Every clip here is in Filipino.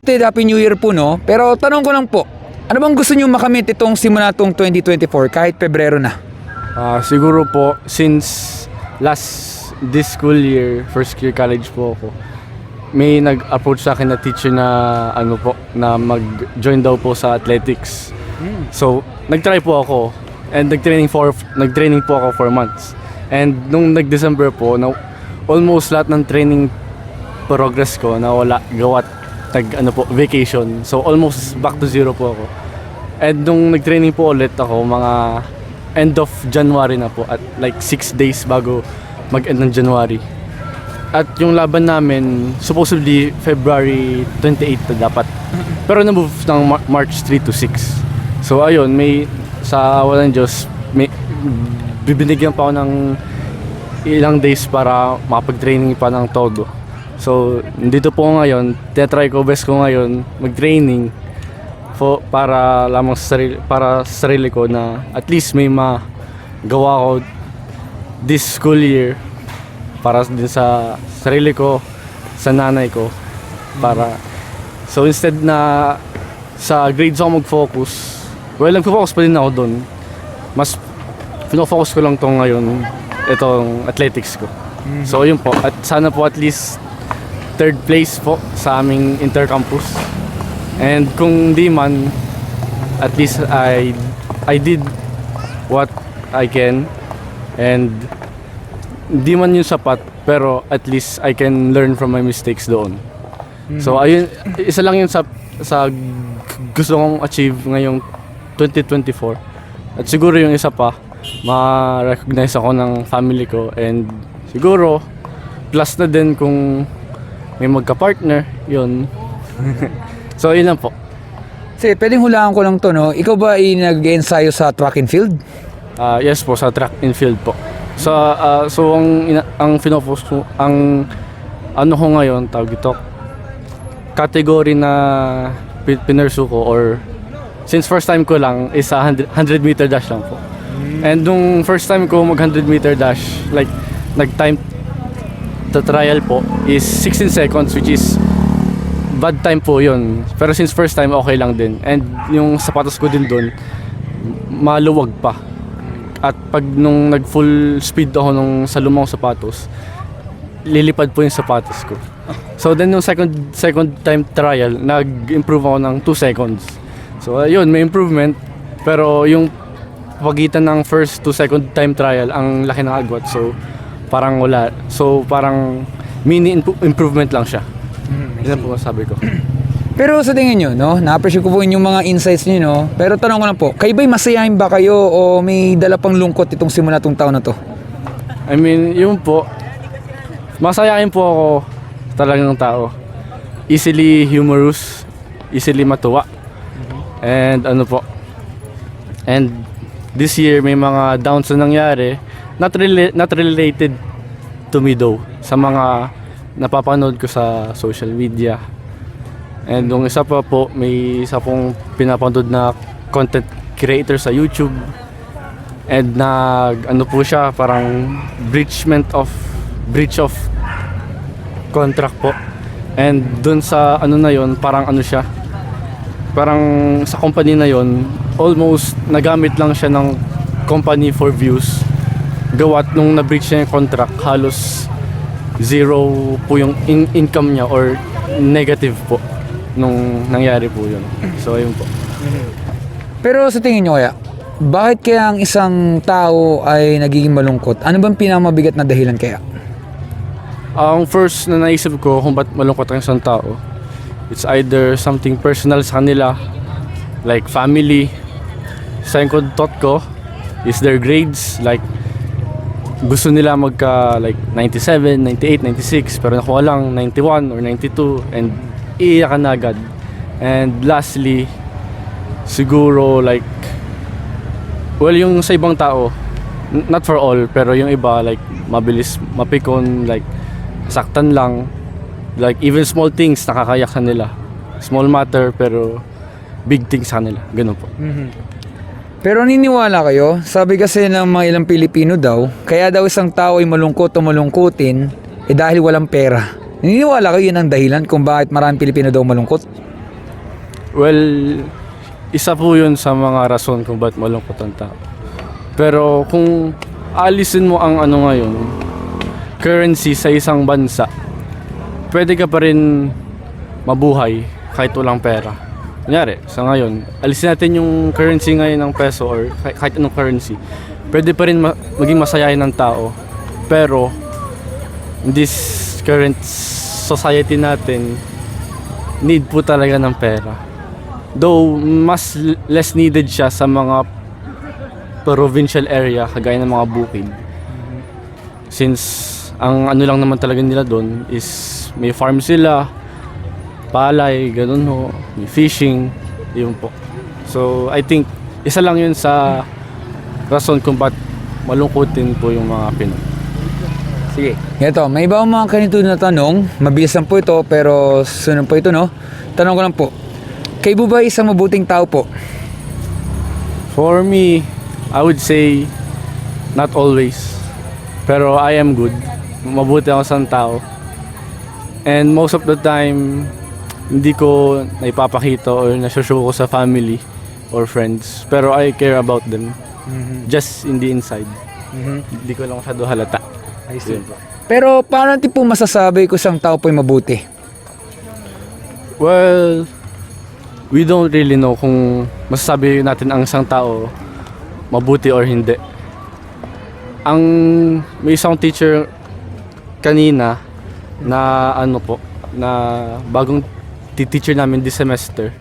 belated Happy New Year po, no? Pero tanong ko lang po, ano bang gusto nyo makamit itong simula itong 2024 kahit Pebrero na? Siguro po, since this school year, first year college po ako, may nag-approach sa akin na teacher na na mag-join daw po sa athletics. So, nag-try po ako and nag-training po ako for months. And nung nag-December po, almost lahat ng training progress ko nawala gawat vacation. So almost back to zero po ako. And nung nag-training po ulit ako, mga end of January na po, at like 6 days bago mag-end ng January. At yung laban namin, supposedly February 28 na dapat. Pero na-move ng March 3 to 6. So ayun, sa awa ng Diyos, bibinigyan pa ako ng ilang days para makapag-training pa ng todo. So, dito po ngayon, tinatry ko, best ko ngayon, mag-training para lamang sa sarili ko na at least may magawa ko this school year para din sa sarili ko, sa nanay ko. So, instead na sa grades ako mag-focus, nag-focus pa din ako doon. Mas focus ko lang itong athletics ko. So yun po, at sana po at least 3rd place po sa aming intercampus. And kung di man, at least I did what I can, and di man yung sapat, pero at least I can learn from my mistakes doon. So ayun, isa lang yun sa gusto kong achieve ngayong 2024. At siguro yung isa pa, ma-recognize ako ng family ko, and siguro plus na din kung may magka-partner, yun. So yun lang po. Sige, pwedeng hulaan ko lang to, no? Ikaw ba ay nag-ensayo sa track and field? Yes po, sa track and field po. So ang finofocus ko, ang ko ngayon, tawag ito, category na pinursu ko, or since first time ko lang is 100 meter dash lang po. And nung first time ko mag 100 meter dash, like nag-time to trial po is 16 seconds, which is bad time po yun. Pero since first time, okay lang din. And yung sapatos ko din doon, maluwag pa. At pag nung nag-full speed ako sa lumang sapatos, lilipad po yung sapatos ko. So then yung second time trial, nag-improve ako ng 2 seconds. So ayun, may improvement. Pero yung pagitan ng first to second time trial, ang laki ng agwat. So parang wala. So parang mini improvement lang siya. Yan po sabi ko. Pero sa tingin nyo, no? Na-appreciate ko po yung mga insights nyo, no? Pero tanong ko lang po, kayo ba'y masayahin ba kayo o may dala pang lungkot itong simula itong taon na to? I mean, yun po, masayahin po ako talagang tao. Easily humorous, easily matuwa. And and this year may mga downs na nangyari, not related to me though, sa mga napapanood ko sa social media. And yung isa pa po, may isa pong pinapanood na content creator sa YouTube. And po siya, parang breach of contract po. And dun sa na yon, parang siya, parang sa company na yon, almost nagamit lang siya ng company for views. Gawat nung na-breach niya yung contract, halos zero po yung income niya, or negative po nung nangyari po yun. So ayun po. Pero sa tingin nyo kaya, bakit kaya ang isang tao ay nagiging malungkot? Ano bang pinakamabigat na dahilan kaya? Ang first na naisip ko kung ba't malungkot ang isang tao, it's either something personal sa kanila, like family. Second thought ko is their grades, like gusto nila magka like 97, 98, 96, pero nakuha lang 91 or 92, and iiyakan na agad. And lastly, siguro like, well, yung sa ibang tao, not for all, pero yung iba like mabilis mapikon, like saktan lang, like even small things nakakayak sa nila. Small matter pero big things sa kanila, ganun po. Pero niniwala kayo, sabi kasi ng mga ilang Pilipino daw, kaya daw isang tao ay malungkot o malungkutin dahil walang pera. Niniwala kayo yun ang dahilan kung bakit maraming Pilipino daw malungkot? Well, isa po yun sa mga rason kung ba't malungkot ang tao. Pero kung alisin mo ang ano ngayon, currency sa isang bansa, pwede ka pa rin mabuhay kahit walang pera. Kunyari, sa ngayon, alisin natin yung currency ngayon ng peso or kahit anong currency. Pwede pa rin maging masayahin ng tao. Pero, in this current society natin, need po talaga ng pera. Though, mas less needed siya sa mga provincial area, kagaya ng mga bukid. Since, ang ano lang naman talaga nila doon is may farm sila, palay, ganun ho, may fishing, yun po. So, I think, isa lang yun sa rason kung ba't malungkot din po yung mga Pinoy. Sige. Ito, may iba akong mga kanito na tanong. Mabilis lang po ito, pero sunod po ito, no? Tanong ko lang po. Kayo ba isang mabuting tao po? For me, I would say, not always. Pero I am good. Mabuti ako sa tao. And most of the time, hindi ko naipapakita or nasoshow ko sa family or friends. Pero I care about them. Just in the inside. Hindi ko lang masyado halata. I see. Pero paano natin po masasabi kung isang tao po ay mabuti? Well, we don't really know kung masasabi natin ang isang tao mabuti or hindi. May isang teacher kanina na ano po, na bagong teacher namin this semester,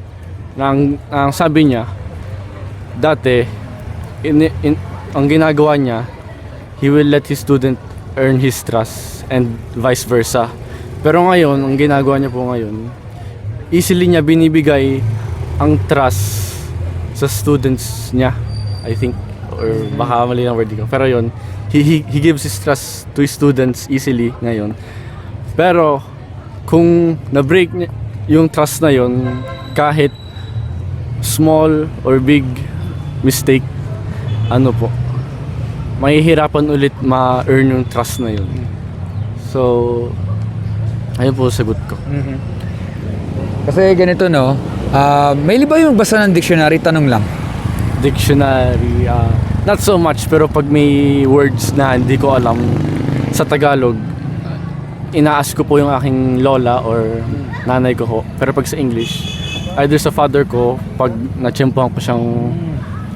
na ang sabi niya, dati, ang ginagawa niya, he will let his student earn his trust and vice versa. Pero ngayon, ang ginagawa niya po ngayon, easily niya binibigay ang trust sa students niya, I think. Or baka mali ng word ko. Pero yun, he gives his trust to his students easily ngayon. Pero, kung na-break niya yung trust na yun, kahit small or big mistake, ano po, mahihirapan ulit ma-earn yung trust na yun. So, ayun po sagot ko. Kasi ganito, no? May ba yung basa ng dictionary? Tanong lang. Dictionary, not so much, pero pag may words na hindi ko alam sa Tagalog, ina-ask ko po yung aking lola or nanay ko ho. Pero pag sa English, either sa father ko, pag na-tsempohan ko siyang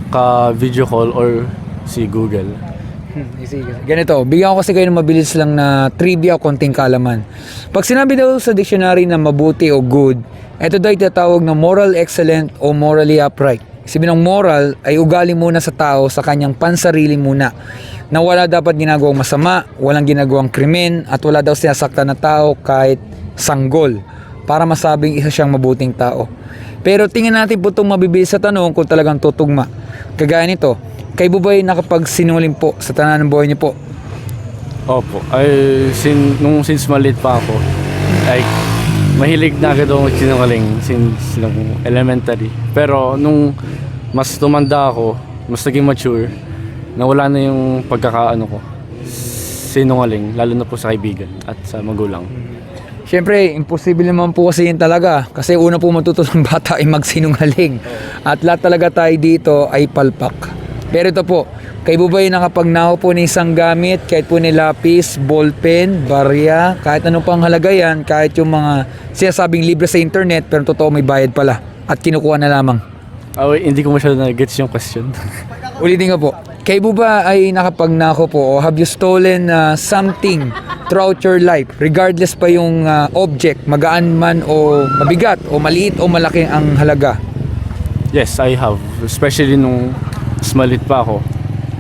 ka-video call or si Google. Ganito, bigyan ko kasi kayo ng mabilis lang na trivia o konting kalaman. Pag sinabi daw sa dictionary na mabuti o good, ito daw itatawag na moral excellent o morally upright. Sabi ng moral ay ugali muna sa tao sa kanyang pansarili muna, na wala dapat ginagawang masama, walang ginagawang krimen, at wala daw sinasaktan na tao kahit sanggol, para masabing isa siyang mabuting tao. Pero tingnan natin po itong mabibilis sa tanong kung talagang tutugma. Kagaya nito, kayo ba ay nakapagsinungaling po sa tanan ng buhay niyo po? Opo. Since maliit pa ako, like, mahilig na agad ako magsinungaling since elementary. Pero nung mas tumanda ako, mas naging mature, nawala na yung pagkakaano ko, sinungaling, lalo na po sa kaibigan at sa magulang. Siyempre, imposible naman po kasi yun talaga. Kasi una po matutulong bata ay magsinungaling. At lahat talaga tayo dito ay palpak. Pero ito po, kayo ba yung nakapagnakaw po ng isang gamit, kahit po ni lapis, ballpen, barya, kahit anong pang halaga yan, kahit yung mga sinasabing libre sa internet, pero totoo may bayad pala at kinukuha na lamang. Hindi ko masyado na-gets yung question. Ulitin ko po, kayo ba ay nakapagnakaw po o have you stolen something throughout your life, regardless pa yung object, magaan man o mabigat o maliit o malaki ang halaga? Yes, I have. Especially nung mas maliit pa ako.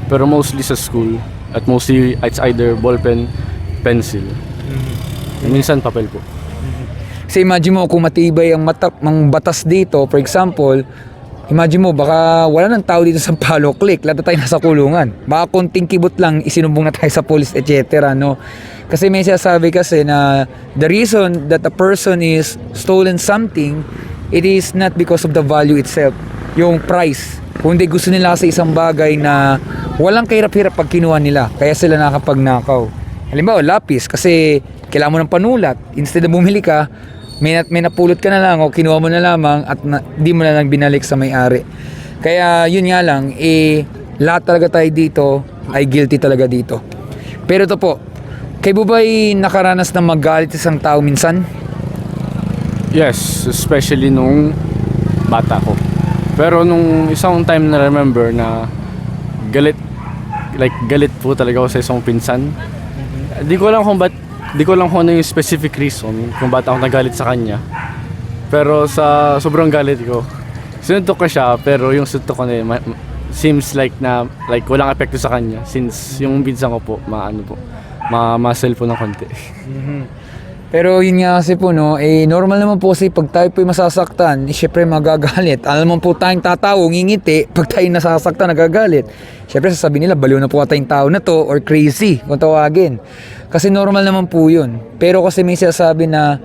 Pero mostly sa school. At mostly it's either ballpen, pencil. Minsan papel po. Kasi imagine mo kung matibay ang batas dito, for example, imagine mo baka wala nang tao dito sa Palo Click, lahat na tayo nasa kulungan. Baka konting kibot lang isinumbong na tayo sa police, etc. No? Kasi may sinasabi kasi na the reason that a person is stolen something, it is not because of the value itself, yung price. Kundi gusto nila sa isang bagay na walang kahirap-hirap pag kinuha nila, kaya sila nakapagnakaw. Halimbawa, lapis, kasi kailangan mo ng panulat. Instead na bumili ka, may napulot ka na lang o kinuha mo na lamang at di mo na lang binalik sa may-ari. Kaya yun nga lang, lahat talaga tayo dito ay guilty talaga dito. Pero ito po, kayo ba ay nakaranas ng magalit isang tao minsan? Yes, especially nung bata ko. Pero nung isang time na remember na galit po talaga ako sa isang pinsan. Di ko alam kung ano yung specific reason kung ba't ako nagalit sa kanya. Pero sa sobrang galit ko, sinuntok ko siya, pero yung suntok ko na yun, seems like walang epekto sa kanya since yung pinsan ko po, ma-muscle po ng konti. Pero yun nga kasi po no, normal naman po kasi pag tayo po'y masasaktan, syempre magagalit. Alam mo po tayong tatawa, ngingiti, pag tayo nasasaktan, nagagalit. Syempre sasabihin nila, baliw na po tayong tao na to or crazy kung tawagin. Kasi normal naman po yun. Pero kasi may sinasabi na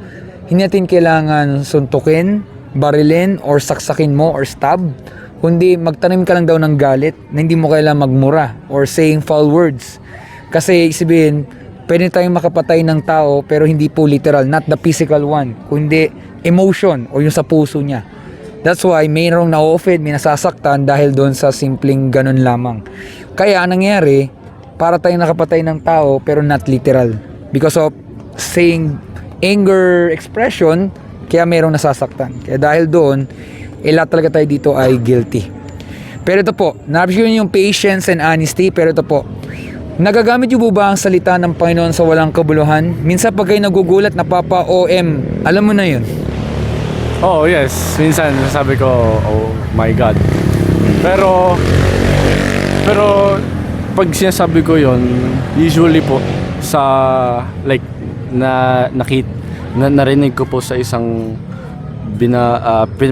hindi natin kailangan suntukin, barilin, or saksakin mo, or stab. Kundi magtanim ka lang daw ng galit na hindi mo kailangan magmura or saying foul words. Kasi sabihin, pwede tayong makapatay ng tao pero hindi po literal, not the physical one, kundi emotion o yung sa puso niya. That's why mayroong na-offend, may nasasaktan dahil doon sa simpleng ganun lamang. Kaya nangyari, para tayong nakapatay ng tao pero not literal. Because of saying anger expression, kaya mayroong nasasaktan. Kaya dahil doon, lahat talaga tayo dito ay guilty. Pero ito po, na-appreciate yung patience and honesty, pero ito po, nagagamit yung ba ang salita ng Panginoon sa walang kabuluhan? Minsan pag kayo nagugulat, napapa-OM, alam mo na yun. Oh yes, minsan sabi ko, oh my God. Pero pag sinasabi ko yon, usually po sa narinig ko po sa isang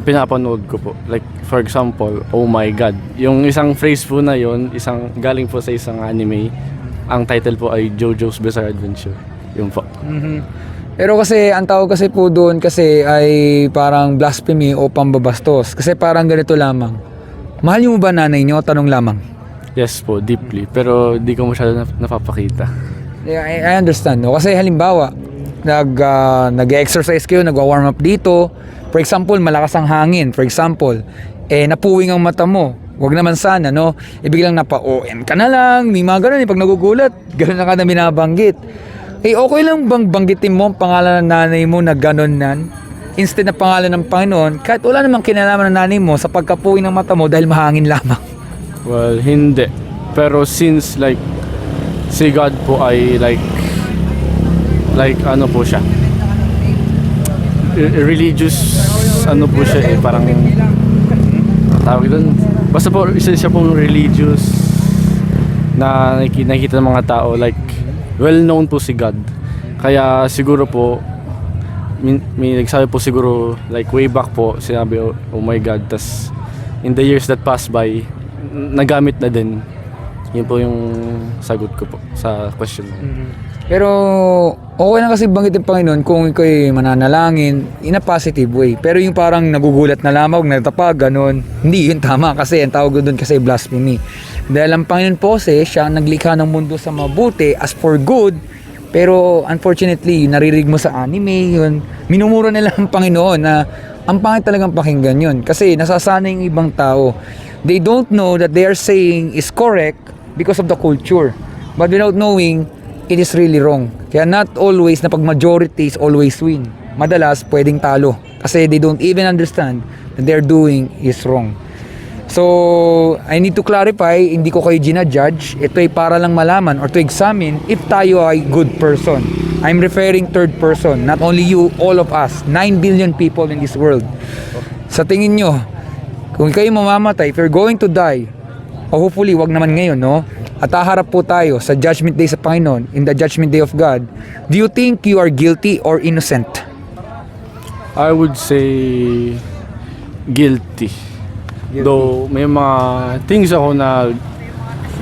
pinapanood ko po. Like for example, oh my God. Yung isang phrase po na yon, galing po sa isang anime. Ang title po ay JoJo's Bizarre Adventure. Yun po. Pero kasi ang tawag kasi po doon kasi ay parang blasphemy o pambabastos. Kasi parang ganito lamang. Mahal niyo mo ba nanay niyo? Tanong lamang. Yes po, deeply. Pero di ko masyado napapakita. Yeah, I understand. No? Kasi halimbawa, nag-exercise kayo, nagwa-warm up dito. For example, malakas ang hangin. For example, napuwing ang mata mo. Huwag naman sana, no? Biglang napa-OM ka na lang. May mga ganun, pag nagugulat, ganun na ka na binabanggit. Okay lang bang banggitin mo ang pangalan ng nanay mo na ganun nan? Instead na pangalan ng Panginoon, kahit wala namang kinalaman ng nanay mo sa pagkapuwing ng mata mo dahil mahangin lamang. Well, hindi. Pero since si God po ay ano po siya, religious ano po siya parang tawag doon. Basta po isa siya pong religious na nakikita ng mga tao, well known po si God. Kaya siguro po may nagsabi po siguro way back po sinabi, oh my God, tas in the years that passed by nagamit na din. Yun po yung sagot ko po sa question mo. Pero okay lang kasi banggit ng Panginoon kung ikaw'y mananalangin in a positive way. Pero yung parang nagugulat na lamang, nagtapag, ganun, hindi yun tama kasi ang tawag doon kasi blasphemy. Dahil ang Panginoon po siya ang naglikha ng mundo sa mabuti as for good. Pero unfortunately, naririg mo sa anime yun, minumura nila ang Panginoon na ang pangit talagang pakinggan yun. Kasi nasasanay yung ibang tao. They don't know that they are saying is correct because of the culture. But without knowing, it is really wrong. Kaya not always na pag majority is always win. Madalas pwedeng talo kasi they don't even understand that they're doing is wrong. So, I need to clarify, hindi ko kayo ginajudge. Ito ay para lang malaman or to examine if tayo ay good person. I'm referring third person, not only you, all of us, 9 billion people in this world. Sa tingin nyo, kung kayo mamamatay, if you're going to die, o hopefully, wag naman ngayon, no? At haharap po tayo sa judgment day sa Panginoon, in the judgment day of God, do you think you are guilty or innocent? I would say guilty. Though may mga things ako na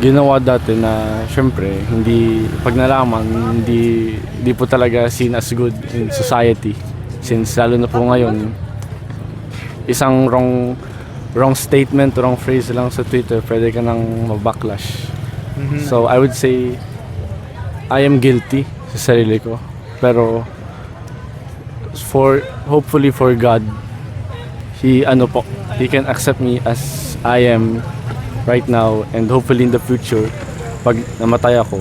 ginawa dati na syempre hindi pag nalaman hindi po talaga seen as good in society, since lalo na po ngayon isang wrong statement, wrong phrase lang sa Twitter, pwede ka nang mag-backlash. So I would say I am guilty sa sarili ko, pero hopefully for God, he can accept me as I am right now, and hopefully in the future pag namatay ako.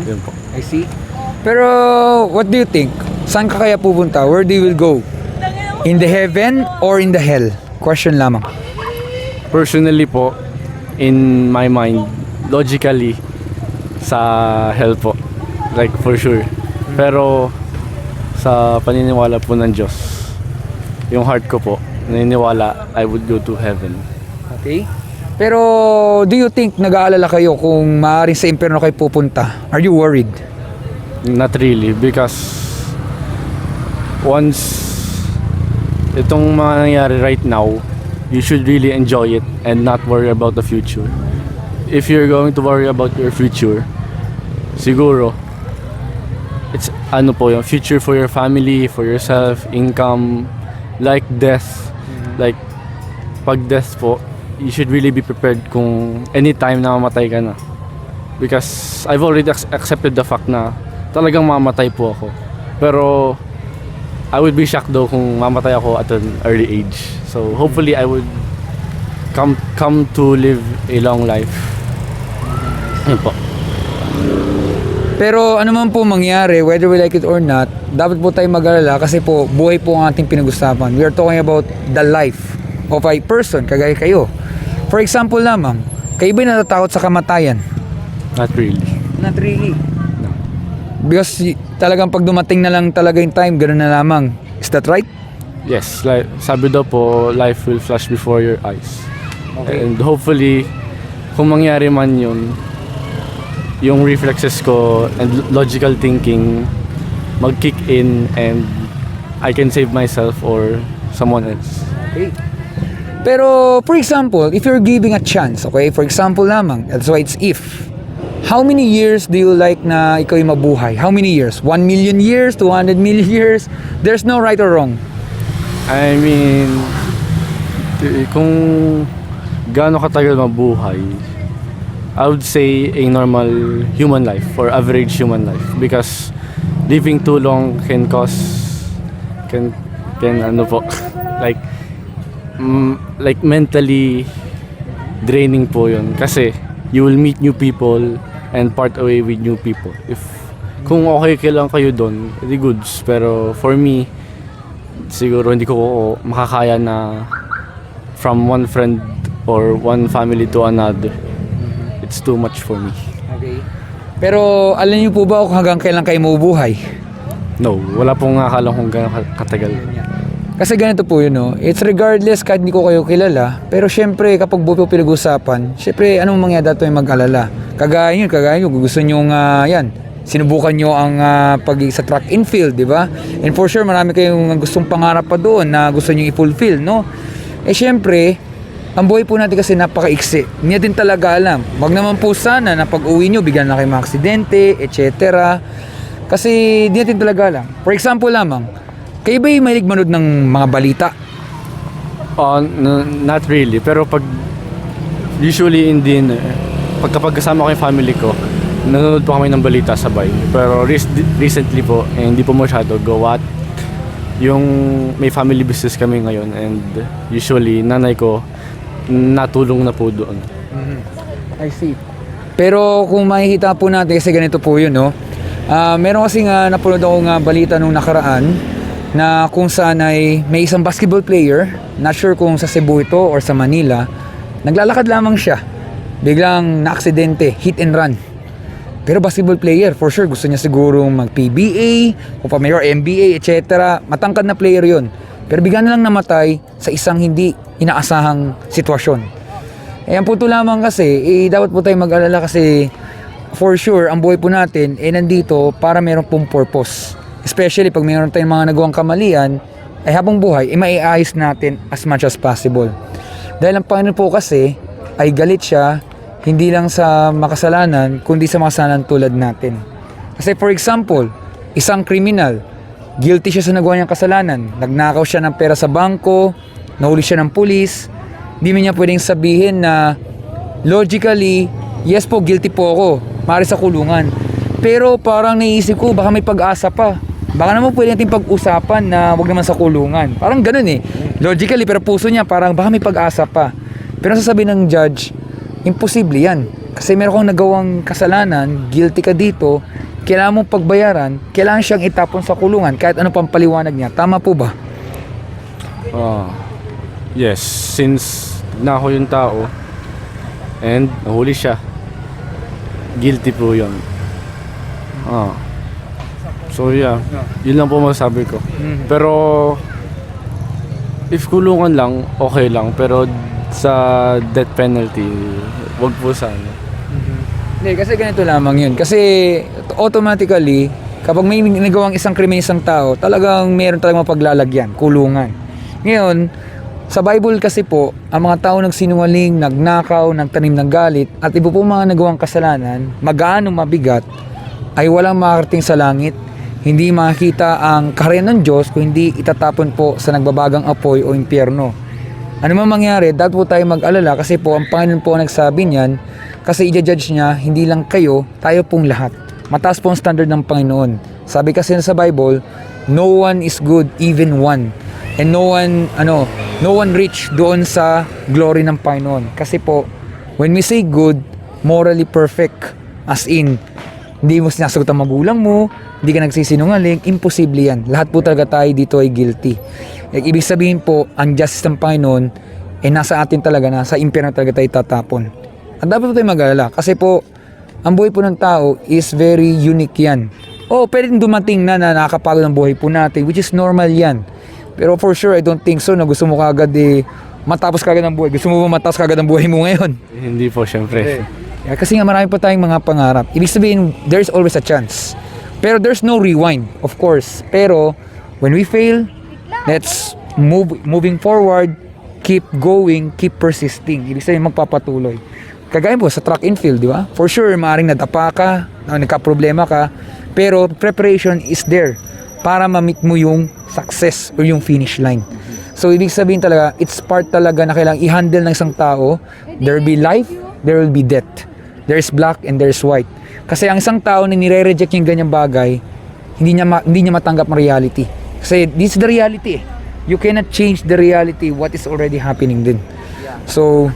Yun po. I see. Pero what do you think? Saan ka kaya pupunta? Where do you will go? In the heaven or in the hell? Question lamang. Personally po, in my mind, logically, sa hell po. Like for sure. Pero sa paniniwala po ng Diyos, yung heart ko po, naniniwala I would go to heaven. Okay. Pero do you think nag-aalala kayo kung maaaring sa impyerno kayo pupunta? Are you worried? Not really, because once itong mga nangyari right now, you should really enjoy it and not worry about the future. If you're going to worry about your future, siguro it's yung future for your family, for yourself, income, like death. Like pag death po, you should really be prepared kung anytime na mamatay ka na. Because I've already accepted the fact na talagang mamatay po ako. Pero I would be shocked though kung mamatay ako at an early age. So hopefully I would come to live a long life. Yun po. Pero ano man po mangyari, whether we like it or not, dapat po tayo mag-alala kasi po buhay po ang ating pinag-usapan. We are talking about the life of a person, kagaya kayo. For example lamang, kayo ba'y natatakot sa kamatayan? Not really. Not really. Because talagang pag dumating na lang talaga yung time, ganoon na lamang. Is that right? Yes, like sabi daw po, life will flash before your eyes. Okay. And hopefully, kung mangyari man yun, yung reflexes ko and logical thinking mag-kick in and I can save myself or someone else. Okay. Pero, for example, if you're giving a chance, okay? For example lamang, that's why it's if. How many years do you like na ikaw yung mabuhay? How many years? 1 million years? 200 million years? There's no right or wrong. I mean, kung gaano katagal mabuhay, I would say a normal human life or average human life, because living too long can ano po like mentally draining po yun, kasi you will meet new people and part away with new people. If kung okay lang kayo doon, edi goods, pero for me siguro hindi ko makakaya na from one friend or one family to another. It's too much for me. Okay. Pero alam niyo po ba kung hanggang kailan kayo mabubuhay? No, wala pong akala kung gaano katagal. Kasi ganito po yun, no? It's regardless kahit hindi ko kayo kilala, pero syempre kapag buhay po pinag-usapan, syempre anong mangyayari dapat may mag-alala. Kagaya nyo, gusto nyo yan, sinubukan nyo ang pag sa track and field, di ba? And for sure, marami kayong gustong pangarap pa doon na gusto nyo i-fulfill, no? Eh syempre, ang buhay po natin kasi napaka-iksi. Hindi natin talaga alam. Wag naman po sana na pag-uwi nyo, bigyan na kayo mga aksidente, etc. Kasi hindi natin talaga alam. For example lamang, kayo ba'y mahilig manood ng mga balita? Not really. Pero usually hindi kapag kasama ko yung family ko, nanonood po kami ng balita sabay. Pero recently po, hindi po masyado gawat. Yung may family business kami ngayon, and usually nanay ko natulong na po doon. I see. Pero kung makikita po natin, kasi ganito po yun, no? Meron kasi nga napulod ako nga balita nung nakaraan na kung saan ay may isang basketball player, not sure kung sa Cebu ito or sa Manila, naglalakad lamang siya. Biglang na-aksidente, hit and run. Pero basketball player, for sure, gusto niya siguro mag-PBA, o pa mayor MBA, etc. Matangkad na player yon. Pero bigla na lang namatay sa isang hindi inaasahang sitwasyon. Eh, ang punto lamang kasi, dapat po tayo mag-alala kasi for sure, ang buhay po natin, nandito para meron pong purpose. Especially pag mayroon tayong mga nagawang kamalian, habang buhay, maiayos natin as much as possible. Dahil ang Panginoon po kasi, ay galit siya, hindi lang sa makasalanan, kundi sa makasalanan tulad natin. Kasi for example, isang kriminal, guilty siya sa nagawa niyang kasalanan. Nagnakaw siya ng pera sa bangko, nahuli siya ng pulis. Hindi mo niya pwedeng sabihin na logically, yes po, guilty po ako, maaari sa kulungan. Pero parang naisip ko, baka may pag-asa pa. Baka naman pwede natin pag-usapan na wag naman sa kulungan. Parang ganun eh. Logically, pero puso niya parang baka may pag-asa pa. Pero sasabihin ng judge, imposible yan. Kasi meron kang nagawang kasalanan, guilty ka dito, kailangan mong pagbayaran, kailangan siyang itapon sa kulungan kahit ano pang paliwanag niya. Tama po ba? Yes, since na ako yung tao and nahuli siya, guilty po yun. So yeah, yun lang po masasabi ko. Pero if kulungan lang, okay lang. Pero sa death penalty, wag po sana. Hindi, kasi ganito lamang yun. Kasi automatically, kapag may nagawang isang krimen isang tao, talagang meron talagang mapaglalagyan, kulungan. Ngayon, sa Bible kasi po, ang mga tao nagsinungaling, nagnakaw, nagtanim ng galit, at iba po mga nagawang kasalanan, magaano mabigat, ay walang makakarating sa langit. Hindi makikita ang kaharian ng Diyos kung hindi itatapon po sa nagbabagang apoy o impyerno. Ano man mangyari, dapat po tayo mag-alala kasi po ang Panginoon po ang nagsabi niyan, kasi i-judge niya, hindi lang kayo, tayo pong lahat. Mataas po ang standard ng Panginoon. Sabi kasi sa Bible, no one is good, even one. And no one reach doon sa glory ng Panginoon. Kasi po, when we say good, morally perfect, as in, hindi mo sinasagot ang magulang mo, hindi ka nagsisinungaling, imposible yan. Lahat po talaga tayo dito ay guilty. Ibig sabihin po, ang justice ng Panginoon, nasa atin talaga, nasa impyerno talaga tayo tatapon. At dapat po tayo mag-alala, kasi po, ang buhay po ng tao is very unique yan. Pwede dumating na nakakapagod ang buhay po natin, which is normal yan. Pero for sure, I don't think so na gusto mo kagad matapos kagad ang buhay. Gusto mo ba matapos kagad ang buhay mo ngayon? Hindi po, syempre. Kasi nga marami pa tayong mga pangarap. Ibig sabihin, there's always a chance. Pero there's no rewind, of course. Pero when we fail, let's moving forward, keep going, keep persisting. Ibig sabihin, magpapatuloy. Kagaya po sa track and field, di ba? For sure, maaaring nadapa ka, nagka-problema ka, pero preparation is there para ma-meet mo yung success or yung finish line. So, ibig sabihin talaga, it's part talaga na kailangang i-handle ng isang tao. There will be life, there will be death. There's black and there's white. Kasi ang isang tao na nire-reject yung ganyang bagay, hindi niya matanggap ang reality. Kasi this is the reality. You cannot change the reality what is already happening din. So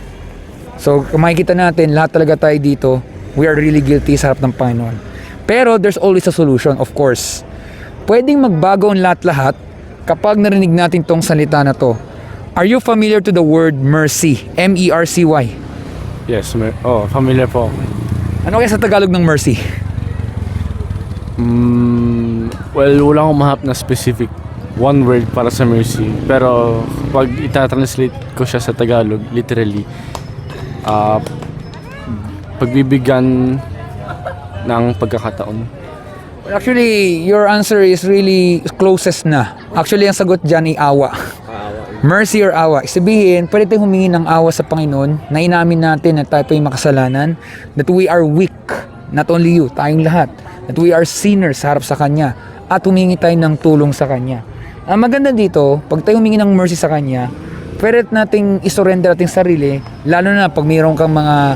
kung makikita natin, lahat talaga tayo dito, we are really guilty sa harap ng Panginoon. Pero there's always a solution, of course. Pwedeng magbago ang lahat-lahat kapag narinig natin tong salita na to. Are you familiar to the word mercy? M-E-R-C-Y. Yes, familiar po. Ano kaya sa Tagalog ng mercy? Well, wala akong mahap na specific one word para sa mercy. Pero pag itatranslate ko siya sa Tagalog, literally, pagbibigyan ng pagkakataon. Well, actually, your answer is really closest na. Actually, ang sagot dyan ay awa. Mercy or awa. Sabihin, pwede tayong humingi ng awa sa Panginoon na inamin natin na tayo yung makasalanan, that we are weak, not only you, tayong lahat, that we are sinners sa harap sa Kanya, at humingi tayo ng tulong sa Kanya. Ang maganda dito, pag tayo humingi ng mercy sa Kanya, pwede nating isurrender ating sarili, lalo na pag mayroon kang mga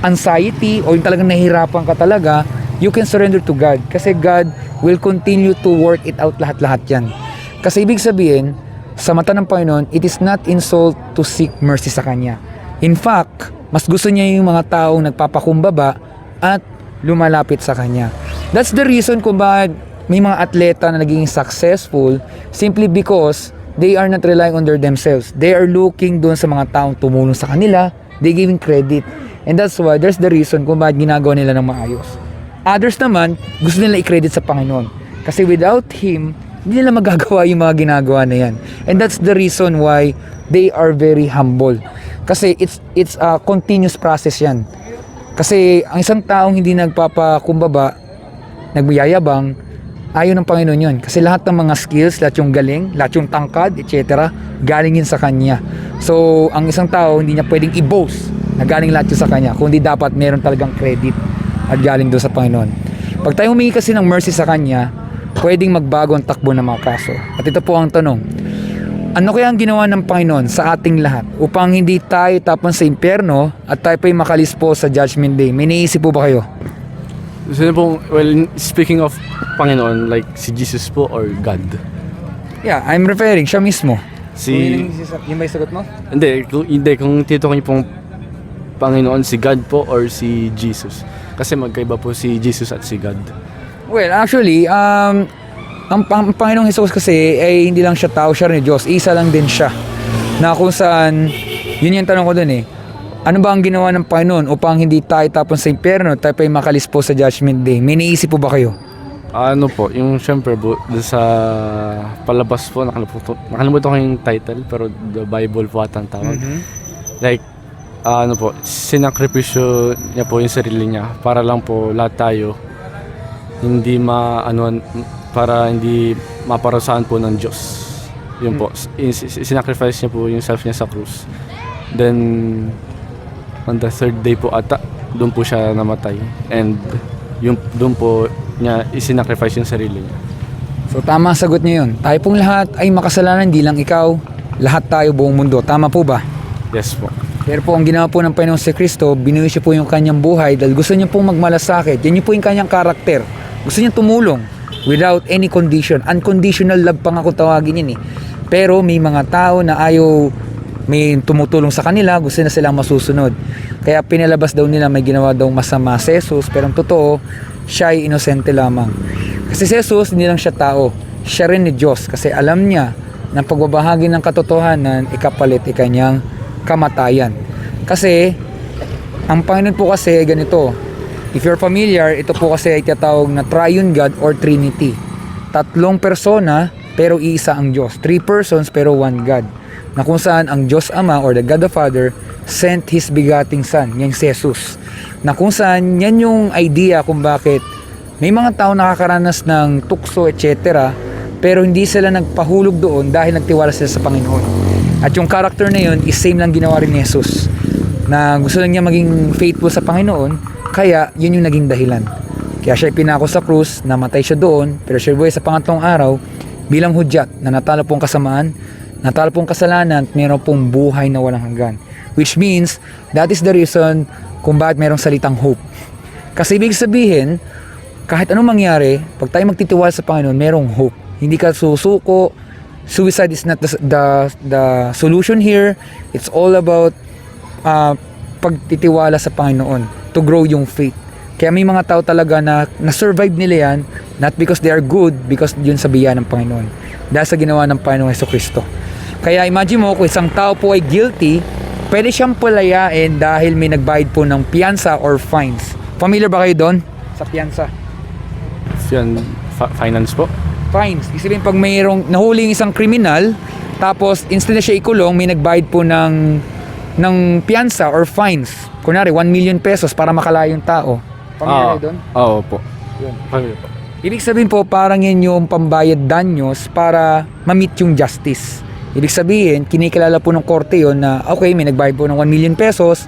anxiety o yung talagang nahihirapan ka talaga, you can surrender to God. Kasi God will continue to work it out lahat-lahat yan. Kasi ibig sabihin, sa mata ng Panginoon, it is not insult to seek mercy sa Kanya. In fact, mas gusto niya yung mga taong nagpapakumbaba at lumalapit sa Kanya. That's the reason kung bakit may mga atleta na naging successful simply because they are not relying on themselves. They are looking doon sa mga taong tumulong sa kanila. They giving credit. And that's why, there's the reason kung bakit ginagawa nila ng maayos. Others naman, gusto nila i-credit sa Panginoon. Kasi without Him, hindi nila magagawa yung mga ginagawa na yan. And that's the reason why they are very humble. Kasi it's a continuous process yan. Kasi ang isang taong hindi nagpapakumbaba, nagbiyayabang, ayaw ng Panginoon yun. Kasi lahat ng mga skills, lahat yung galing, lahat yung tangkad, etc., galing yun sa Kanya. So, ang isang tao, hindi niya pwedeng i-boast na galing lahat yun sa Kanya. Kundi dapat meron talagang credit at galing doon sa Panginoon. Pag tayo humingi kasi ng mercy sa Kanya, pwedeng magbago ang takbo ng mga kaso. At ito po ang tanong, ano kaya ang ginawa ng Panginoon sa ating lahat upang hindi tayo tapon sa impyerno at tayo pa'y makalis po sa Judgment Day? May naisip po ba kayo? Sino pong, well, speaking of Panginoon, like si Jesus po or God? Yeah, I'm referring, siya mismo. Si, Yung may sagot mo? hindi, kung tinutukoy niyo pong Panginoon, si God po or si Jesus? Kasi magkaiba po si Jesus at si God. Well, actually, ang Panginoong Jesus kasi ay hindi lang siya tao, siya rin Diyos. Isa lang din siya. Na kung saan, yun yung tanong ko dun eh. Ano ba ang ginawa ng Panginoon upang hindi tayo tapon sa impyerno, tayo pa makalis po sa Judgment Day? May naisip po ba kayo? Ano po, yung syempre po, doon sa palabas po, nakalimutan ko yung title, pero the Bible po atang tawag. Like, ano po, sinakripisyo niya po yung sarili niya para lang po lahat tayo hindi para hindi maparusahan po ng Diyos. Yun po, sinacrifice niya po yung self niya sa krus. Then, on the third day po ata, doon po siya namatay. And doon po niya isinacrifice yung sarili niya. So tama ang sagot niyo yun. Tayo pong lahat ay makasalanan, hindi lang ikaw. Lahat tayo buong mundo. Tama po ba? Yes po. Pero po ang ginawa po ng Panginoon si Kristo, binuhay siya po yung kanyang buhay dahil gusto niya pong magmalasakit. Yan yung po yung kanyang karakter. Gusto niya tumulong without any condition. Unconditional love pa nga kung tawagin yun eh. Pero may mga tao na ayaw, may tumutulong sa kanila, gusto na silang masusunod. Kaya pinalabas daw nila may ginawa daw masama si Jesus, pero ang totoo, siya ay inosente lamang. Kasi si Jesus, hindi lang siya tao, siya rin ni Diyos. Kasi alam niya na pagbabahagi ng katotohanan, ikapalit ikanyang kamatayan. Kasi, ang Panginoon po kasi ganito, if you're familiar, ito po kasi ay tinatawag na Triune God or Trinity. Tatlong persona, pero iisa ang Diyos. 3 persons, pero 1 God. Na kung saan ang Diyos Ama or the God the Father sent His begotten Son, yan si Jesus. Na kung saan, yan yung idea kung bakit may mga tao nakakaranas ng tukso, etc. Pero hindi sila nagpahulog doon dahil nagtiwala sila sa Panginoon. At yung character na yun is same lang ginawa rin ni Jesus. Na gusto lang niya maging faithful sa Panginoon, kaya yun yung naging dahilan. Kaya siya pinako sa krus, namatay siya doon, pero siya buhay sa pangatlong araw bilang hudyat na natalo pong kasamaan, natalo pong kasalanan, at meron pong buhay na walang hanggan. Which means, that is the reason kung bakit merong salitang hope. Kasi ibig sabihin, kahit anong mangyari, pag tayo magtitiwala sa Panginoon, merong hope. Hindi ka susuko. Suicide is not the solution here. It's all about pagtitiwala sa Panginoon to grow yung faith. Kaya may mga tao talaga na na-survive nila yan, not because they are good, because yun sa biyaya ng Panginoon. Dahil sa ginawa ng Panginoong Jesucristo. Kaya imagine mo, kung isang tao po ay guilty, pwede siyang palayain dahil may nagbayad po ng piyansa or fines. Familiar ba kayo doon? Sa piyansa? Finance po? Fines. Isipin pag mayroong nahuling isang kriminal, tapos instead na siya ikulong, may nagbayad po ng piyansa or fines. Kunwari, 1 million pesos para makalaya yung tao. Familiar kayo doon? Oo po. Yun. Familiar po. Ibig sabihin po, parang yan yung pambayad danyos para ma-meet yung justice. Ibig sabihin, kinikilala po ng korte yun na, okay, may nagbayad po ng 1 million pesos,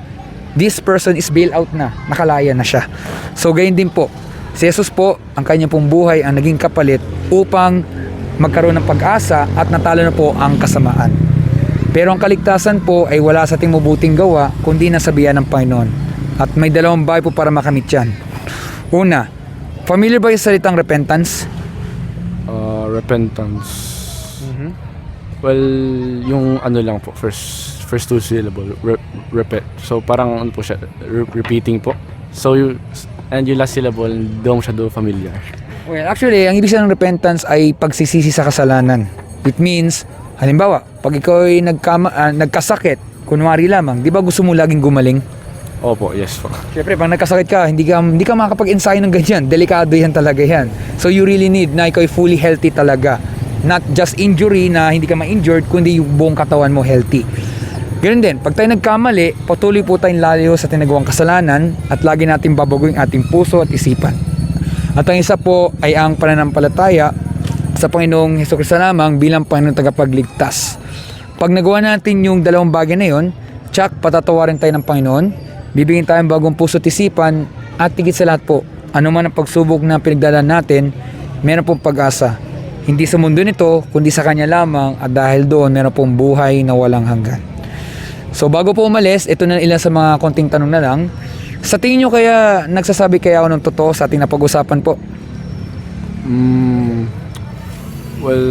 this person is bail out na, nakalaya na siya. So, gayon din po. Si Jesus po, ang kanya pong buhay ang naging kapalit upang magkaroon ng pag-asa at natalo na po ang kasamaan. Pero ang kaligtasan po ay wala sa ating mabuting gawa, kundi nasa biyaya ng Panginoon. At may dalawang bagay po para makamit yan. Una, familiar ba yung salitang repentance? Repentance. Well, yung ano lang po, first 2 syllable, repent. So parang ano po siya, repeating po. So and yung last syllable, doon siya familiar. Well, actually, ang ibig sabihin ng repentance ay pagsisisi sa kasalanan. It means, halimbawa, pag ikaw ay nagkasakit, kunwari lamang, di ba gusto mo laging gumaling? Opo, yes po. Siyempre, pag nagkasakit ka, hindi ka makakapag-ensayo ng ganyan. Delikado yan talaga yan. So you really need na ikaw ay fully healthy talaga. Not just injury na hindi ka ma-injured, kundi yung buong katawan mo healthy. Ganun din, pag tayo nagkamali, patuloy po tayong lalayo sa tinagawang kasalanan at lagi natin babaguhin ating puso at isipan. At ang isa po ay ang pananampalataya sa Panginoong Jesucristo lamang bilang Panginoong tagapagligtas. Pag nagawa natin yung dalawang bagay na yun, tsak, patatawarin tayo ng Panginoon, bibigyan tayo ng bagong puso at isipan, at tigit sa lahat po, anuman ang pagsubok na pinagdadaan natin, meron pong pag-asa. Hindi sa mundo nito, kundi sa Kanya lamang, at dahil doon, meron pong buhay na walang hanggan. So bago po umalis, ito na ilan sa mga konting tanong na lang. Sa tingin nyo kaya, nagsasabi kaya ako ng totoo sa ating napag-usapan po? Well,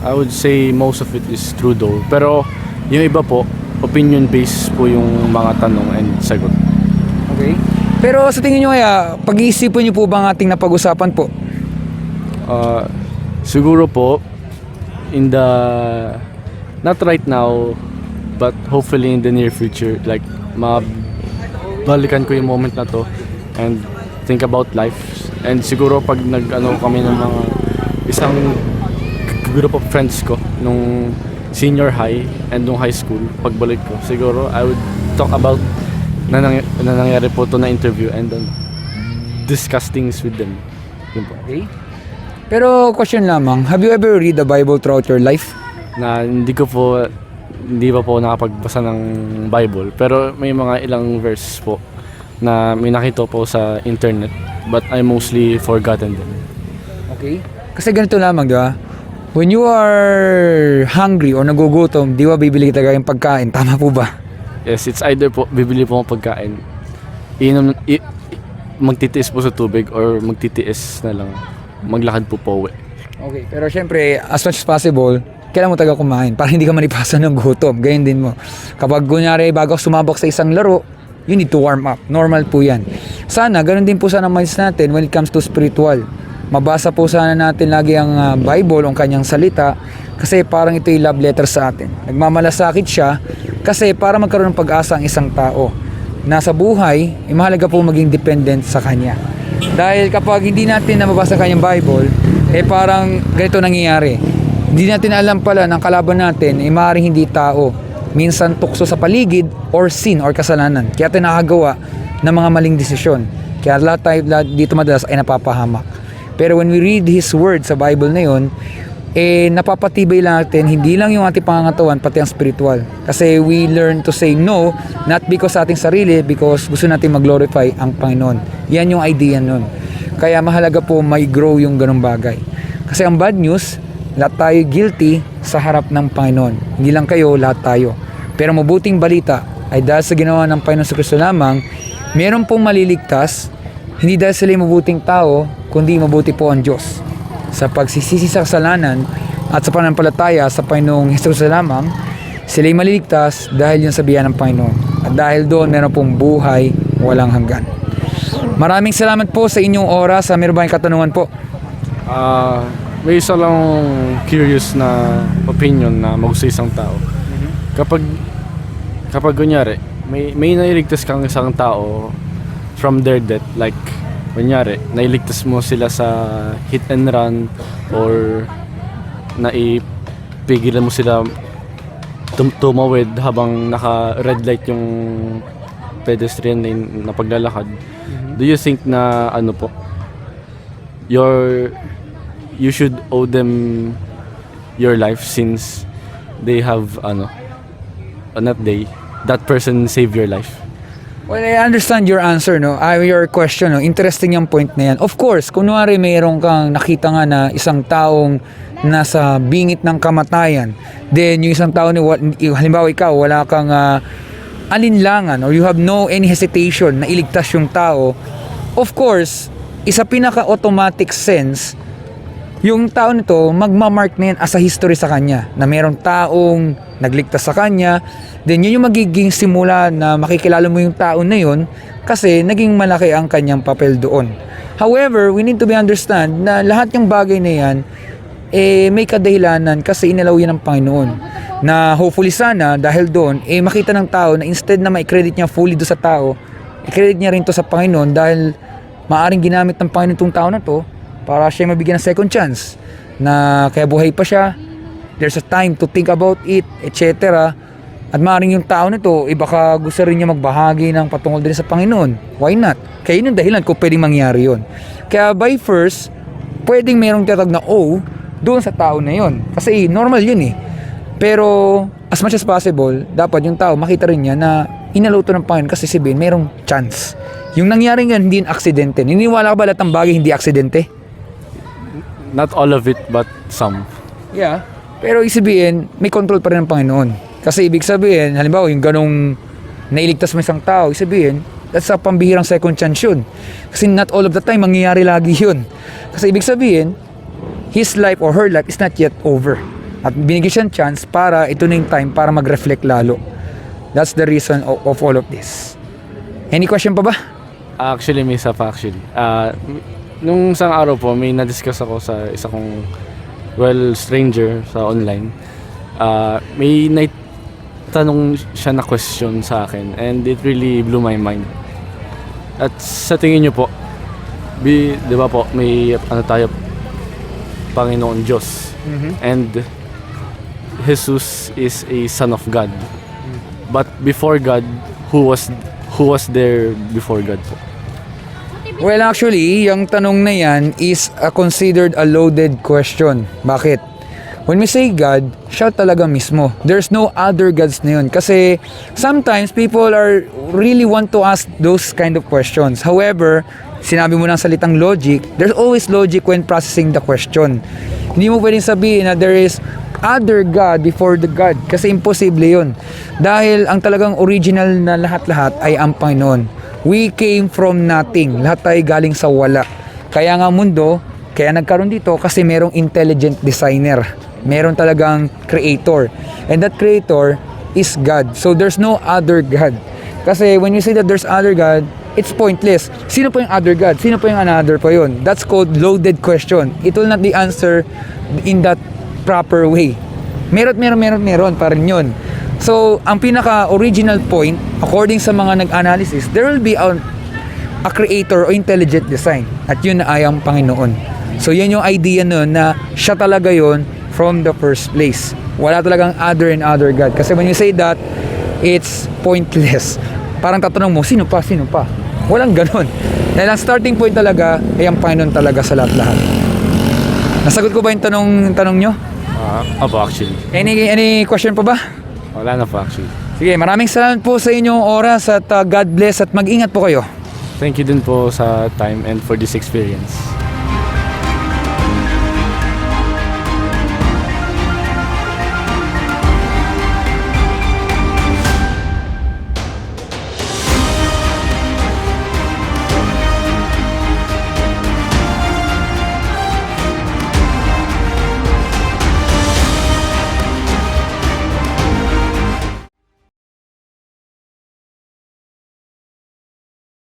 I would say most of it is true though. Pero yung iba po, opinion-based po yung mga tanong and sagot. Okay. Pero sa tingin nyo kaya, pag-iisipan nyo po ba ang ating napag-usapan po? Siguro po, in the, not right now, but hopefully in the near future, like, mabalikan ko yung moment na to and think about life. And siguro pag nag-ano kami ng mga isang group of friends ko nung senior high and nung high school, pagbalik ko, siguro I would talk about na nangyari po to na interview and then discuss things with them. Yun po. Okay. Pero question lamang, have you ever read the Bible throughout your life? Na hindi pa po nakapagbasa ng Bible, pero may mga ilang verse po na may nakita po sa internet, but I mostly forgotten them. Okay. Kasi ganito lamang, di ba? When you are hungry or nagugutom, di ba bibili ka ng pagkain? Tama po ba? Yes, it's either po bibili po ng pagkain, magtitiis po sa tubig, or magtitiis na lang, maglakad po po uwi. Okay. Pero syempre, as much as possible, kailangan mo taga kumain para hindi ka manipasan ng gutom. Ganyan din mo. Kapag kunyari bago sumabak sa isang laro, you need to warm up. Normal po yan. Sana, ganun din po sana minds natin when it comes to spiritual. Mabasa po sana natin lagi ang Bible, ang kanyang salita, kasi parang ito yung love letter sa atin. Nagmamalasakit siya kasi para magkaroon ng pag-asa ang isang tao na sa buhay, mahalaga po maging dependent sa kanya. Dahil kapag hindi natin nababasa kanyang Bible, parang ganito nangyayari. Hindi natin alam pala ng kalaban natin, maaaring hindi tao. Minsan tukso sa paligid or sin or kasalanan. Kaya tayo nakagawa ng mga maling desisyon. Kaya lahat tayo dito madalas ay napapahamak. Pero when we read His Word sa Bible na yun, napapatibay lang natin, hindi lang yung ating pangangatawan, pati ang spiritual. Kasi we learn to say no, not because sa ating sarili, because gusto natin mag-glorify ang Panginoon. Yan yung idea nun. Kaya mahalaga po may grow yung ganung bagay. Kasi ang bad news, lahat tayo guilty sa harap ng Panginoon. Hindi lang kayo, lahat tayo. Pero mabuting balita ay dahil sa ginawa ng Panginoon sa Kristo lamang, meron pong maliligtas, hindi dahil sila mabuting tao, kundi mabuti po ang Diyos. Sa pagsisisi sa kasalanan at sa pananampalataya sa Panginoong Hesus lamang, sila'y maliligtas dahil yun sa biyaya ng Panginoon. At dahil doon, meron pong buhay walang hanggan. Maraming salamat po sa inyong oras. Meron ba yung katanungan po? May isa lang curious na opinion na mag-usay isang tao. Kapag kunyari, may nailigtas kang isang tao from their death, like kunyari, nailigtas mo sila sa hit and run or naipigilan mo sila tumawid habang naka red light yung pedestrian lane na paglalakad. Do you think na ano po, you should owe them your life since they have that person saved your life? Well, I understand your answer, no? Your question, no? Interesting yung point na yan. Of course, kunwari mayroon kang nakita nga na isang taong nasa bingit ng kamatayan, then yung isang tao, halimbawa ikaw, wala kang alinlangan or you have any hesitation na iligtas yung tao, of course, isa pinaka-automatic sense, yung tao nito, magmamark na yan as a history sa kanya, na mayroong taong nagligtas sa kanya, then yun yung magiging simula na makikilala mo yung tao na yun kasi naging malaki ang kanyang papel doon. However, we need to understand na lahat yung bagay na yan, may kadahilanan kasi inalaw yan ng Panginoon. Na hopefully sana, dahil doon, makita ng tao na instead na ma-credit niya fully doon sa tao, i-credit niya rin to sa Panginoon dahil maaring ginamit ng Panginoon itong tao na to para siya mabigyan ng second chance na kaya buhay pa siya, there's a time to think about it, etc. At maaaring yung tao nito, baka gusto rin niya magbahagi ng patungkol din sa Panginoon. Why not? Kaya yun yung dahilan kung pwedeng mangyari yun. Kaya by first, pwedeng merong tinatawag na doon sa tao na yun. Kasi normal yun eh. Pero as much as possible, dapat yung tao makita rin niya na inaluto ng Panginoon kasi sabihin, merong chance. Yung nangyari yan, hindi yung aksidente. Niniwala ka ba lahat ng bagay hindi aksidente? Not all of it, but some. Yeah. Pero isabihin, may control pa rin ng Panginoon. Kasi ibig sabihin, halimbawa, yung ganong nailigtas mo isang tao, sabihin, that's a pambihirang second chance yun. Kasi not all of the time, mangyayari lagi yun. Kasi ibig sabihin, his life or her life is not yet over. At binigyan siyang chance para ito na yung time para mag-reflect lalo. That's the reason of all of this. Any question pa ba? Actually, may isa pa actually. Nung isang araw po, may na-discuss ako sa isa kong, stranger sa online. May tanong siya na question sa akin and it really blew my mind. At sa tingin niyo po, di ba po, may tayo, Panginoon Diyos. And Jesus is a son of God. But before God, who was there before God po? Well, actually, yung tanong na yan is considered a loaded question. Bakit? When we say God, siya talaga mismo. There's no other gods na yun. Kasi sometimes people really want to ask those kind of questions. However, sinabi mo ng salitang logic, there's always logic when processing the question. Hindi mo pwedeng sabihin na there is other God before the God. Kasi imposible yun. Dahil ang talagang original na lahat-lahat ay ang Panginoon. We came from nothing. Lahat tayo galing sa wala. Kaya nga mundo, kaya nagkaroon dito kasi merong intelligent designer. Meron talagang creator. And that creator is God. So there's no other God. Kasi when you say that there's other God, it's pointless. Sino po yung other God? Sino po yung another po yun? That's called loaded question. It will not be answered in that proper way. Meron pa rin yun. So, ang pinaka-original point, according sa mga nag-analysis, there will be a creator o intelligent design. At yun ay ang Panginoon. So, yan yung idea nun na siya talaga yun from the first place. Wala talagang other and other God. Kasi when you say that, it's pointless. Parang tatanong mo, sino pa? Walang ganun. Dahil ang starting point talaga ay ang Panginoon talaga sa lahat-lahat. Nasagot ko ba yung tanong nyo? Opo, actually. Any question pa ba? Wala na po actually. Sige, maraming salamat po sa inyong oras at God bless at mag-ingat po kayo. Thank you din po sa time and for this experience.